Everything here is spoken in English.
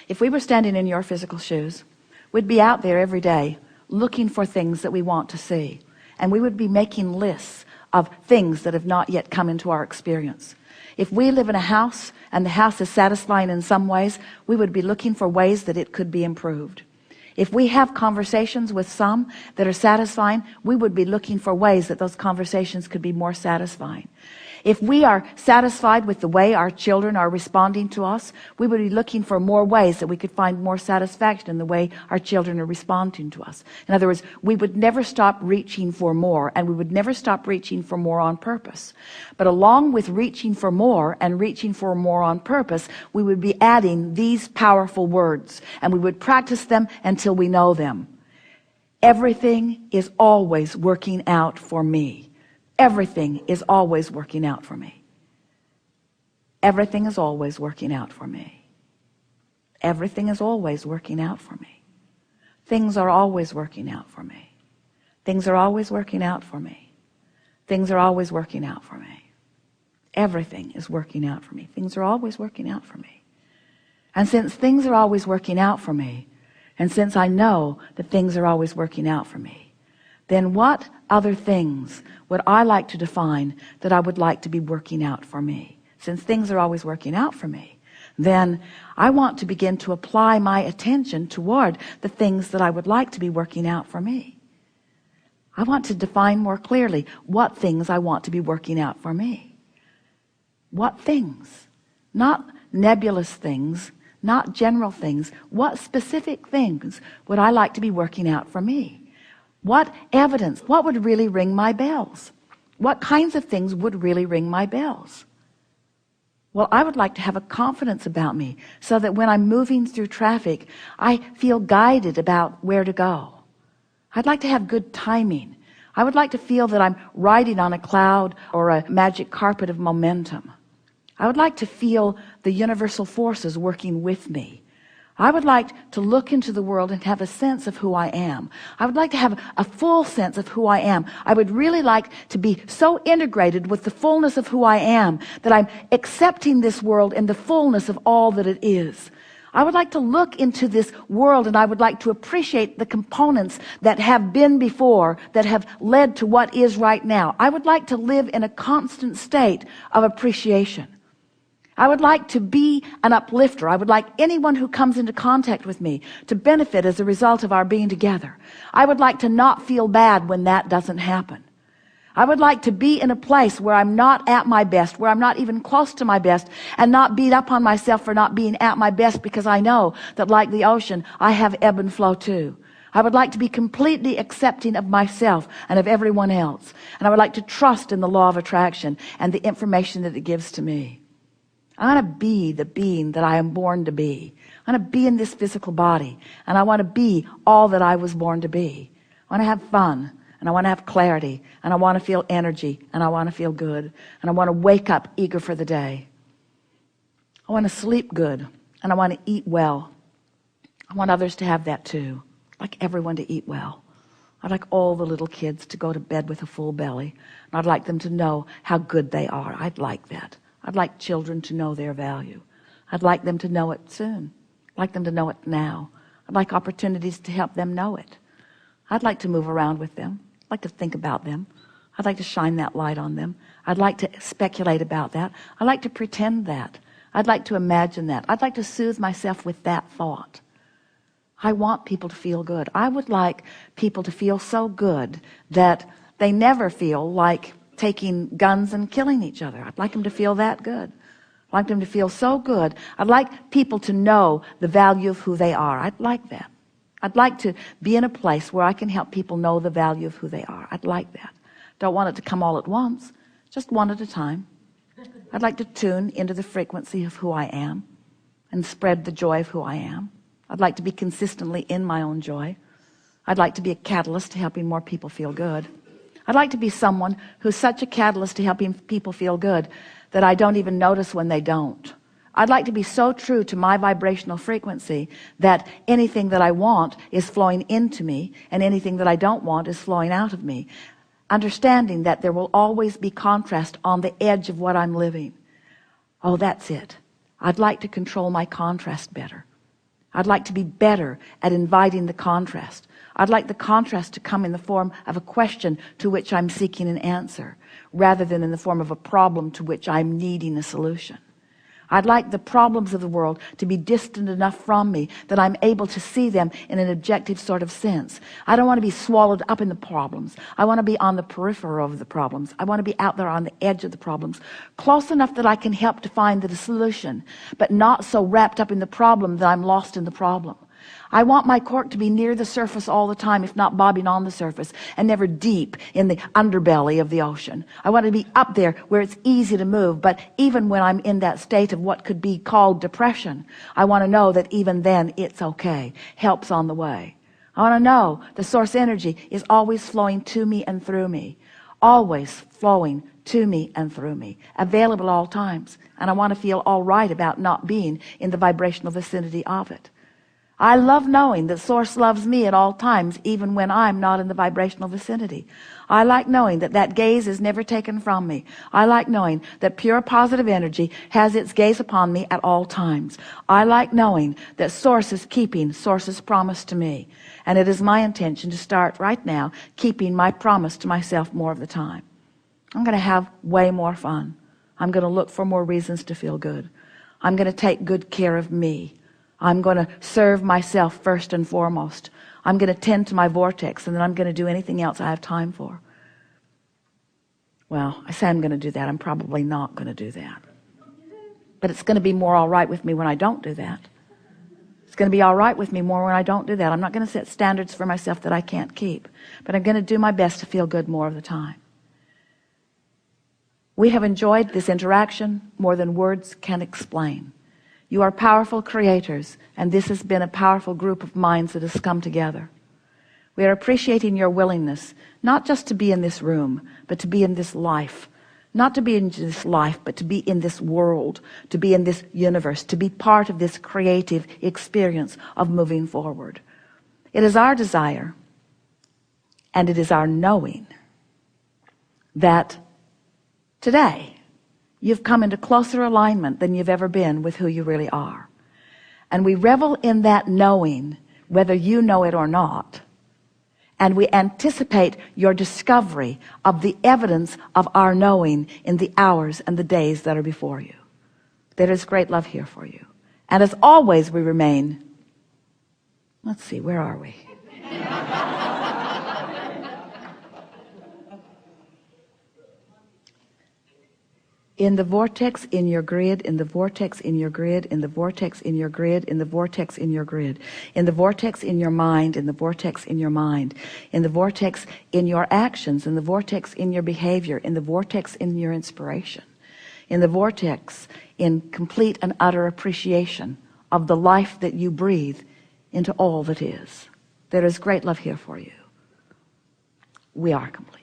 If we were standing in your physical shoes, we'd be out there every day looking for things that we want to see. And we would be making lists of things that have not yet come into our experience. If we live in a house and the house is satisfying in some ways, we would be looking for ways that it could be improved. If we have conversations with some that are satisfying, we would be looking for ways that those conversations could be more satisfying. If we are satisfied with the way our children are responding to us, we would be looking for more ways that we could find more satisfaction in the way our children are responding to us. In other words, we would never stop reaching for more, and we would never stop reaching for more on purpose. But along with reaching for more and reaching for more on purpose, we would be adding these powerful words, and we would practice them until we know them. Everything is always working out for me. Everything is always working out for me. Everything is always working out for me. Everything is always working out for me. Things are always working out for me. Things are always working out for me. Things are always working out for me. Everything is working out for me. Things are always working out for me. And since things are always working out for me, and since I know that things are always working out for me, then what other things would I like to define that I would like to be working out for me? Since things are always working out for me, then I want to begin to apply my attention toward the things that I would like to be working out for me. I want to define more clearly what things I want to be working out for me. What things? Not nebulous things, not general things. What specific things would I like to be working out for me? What evidence? What would really ring my bells? What kinds of things would really ring my bells? Well, I would like to have a confidence about me so that when I'm moving through traffic, I feel guided about where to go. I'd like to have good timing. I would like to feel that I'm riding on a cloud or a magic carpet of momentum. I would like to feel the universal forces working with me. I would like to look into the world and have a sense of who I am. I would like to have a full sense of who I am. I would really like to be so integrated with the fullness of who I am that I'm accepting this world in the fullness of all that it is. I would like to look into this world and I would like to appreciate the components that have been before, that have led to what is right now. I would like to live in a constant state of appreciation. I would like to be an uplifter. I would like anyone who comes into contact with me to benefit as a result of our being together. I would like to not feel bad when that doesn't happen. I would like to be in a place where I'm not at my best, where I'm not even close to my best, and not beat up on myself for not being at my best, because I know that, like the ocean, I have ebb and flow too. I would like to be completely accepting of myself and of everyone else. And I would like to trust in the law of attraction and the information that it gives to me. I want to be the being that I am born to be. I want to be in this physical body, and I want to be all that I was born to be. I want to have fun, and I want to have clarity, and I want to feel energy, and I want to feel good, and I want to wake up eager for the day. I want to sleep good, and I want to eat well. I want others to have that too. I'd like everyone to eat well. I'd like all the little kids to go to bed with a full belly, and I'd like them to know how good they are. I'd like that. I'd like children to know their value. I'd like them to know it soon. I'd like them to know it now. I'd like opportunities to help them know it. I'd like to move around with them. I'd like to think about them. I'd like to shine that light on them. I'd like to speculate about that. I'd like to pretend that. I'd like to imagine that. I'd like to soothe myself with that thought. I want people to feel good. I would like people to feel so good that they never feel like taking guns and killing each other. I'd like them to feel that good. I'd like them to feel so good. I'd like people to know the value of who they are. I'd like that. I'd like to be in a place where I can help people know the value of who they are. I'd like that. Don't want it to come all at once, just one at a time. I'd like to tune into the frequency of who I am and spread the joy of who I am. I'd like to be consistently in my own joy. I'd like to be a catalyst to helping more people feel good. I'd like to be someone who's such a catalyst to helping people feel good that I don't even notice when they don't. I'd like to be so true to my vibrational frequency that anything that I want is flowing into me, and anything that I don't want is flowing out of me. Understanding that there will always be contrast on the edge of what I'm living. Oh, that's it. I'd like to control my contrast better. I'd like to be better at inviting the contrast. I'd like the contrast to come in the form of a question to which I'm seeking an answer, rather than in the form of a problem to which I'm needing a solution. I'd like the problems of the world to be distant enough from me that I'm able to see them in an objective sort of sense. I don't want to be swallowed up in the problems. I want to be on the periphery of the problems. I want to be out there on the edge of the problems, close enough that I can help to find the solution, but not so wrapped up in the problem that I'm lost in the problem. I want my cork to be near the surface all the time, if not bobbing on the surface, and never deep in the underbelly of the ocean. I want to be up there where it's easy to move, but even when I'm in that state of what could be called depression, I want to know that even then it's okay. Help's on the way. I want to know the source energy is always flowing to me and through me, always flowing to me and through me, available at all times. And I want to feel all right about not being in the vibrational vicinity of it. I love knowing that Source loves me at all times, even when I'm not in the vibrational vicinity. I like knowing that that gaze is never taken from me. I like knowing that pure positive energy has its gaze upon me at all times. I like knowing that Source is keeping Source's promise to me. And it is my intention to start right now keeping my promise to myself more of the time. I'm going to have way more fun. I'm going to look for more reasons to feel good. I'm going to take good care of me. I'm going to serve myself first and foremost. I'm going to tend to my vortex, and then I'm going to do anything else I have time for. Well, I say I'm going to do that. I'm probably not going to do that. But it's going to be more all right with me when I don't do that. It's going to be all right with me more when I don't do that. I'm not going to set standards for myself that I can't keep, but I'm going to do my best to feel good more of the time. We have enjoyed this interaction more than words can explain. You are powerful creators, and this has been a powerful group of minds that has come together. We are appreciating your willingness, not just to be in this room, but to be in this life. Not to be in this life, but to be in this world, to be in this universe, to be part of this creative experience of moving forward. It is our desire, and it is our knowing, that today, you've come into closer alignment than you've ever been with who you really are. And we revel in that knowing, whether you know it or not. And we anticipate your discovery of the evidence of our knowing in the hours and the days that are before you. There is great love here for you. And as always, we remain, let's see, where are we? In the vortex in your grid, in the vortex in your grid, in the vortex in your grid, in the vortex in your grid, in the vortex in your mind, in the vortex in your mind, in the vortex in your actions, in the vortex in your behavior, in the vortex in your inspiration, in the vortex in complete and utter appreciation of the life that you breathe into all that is. There is great love here for you. We are complete.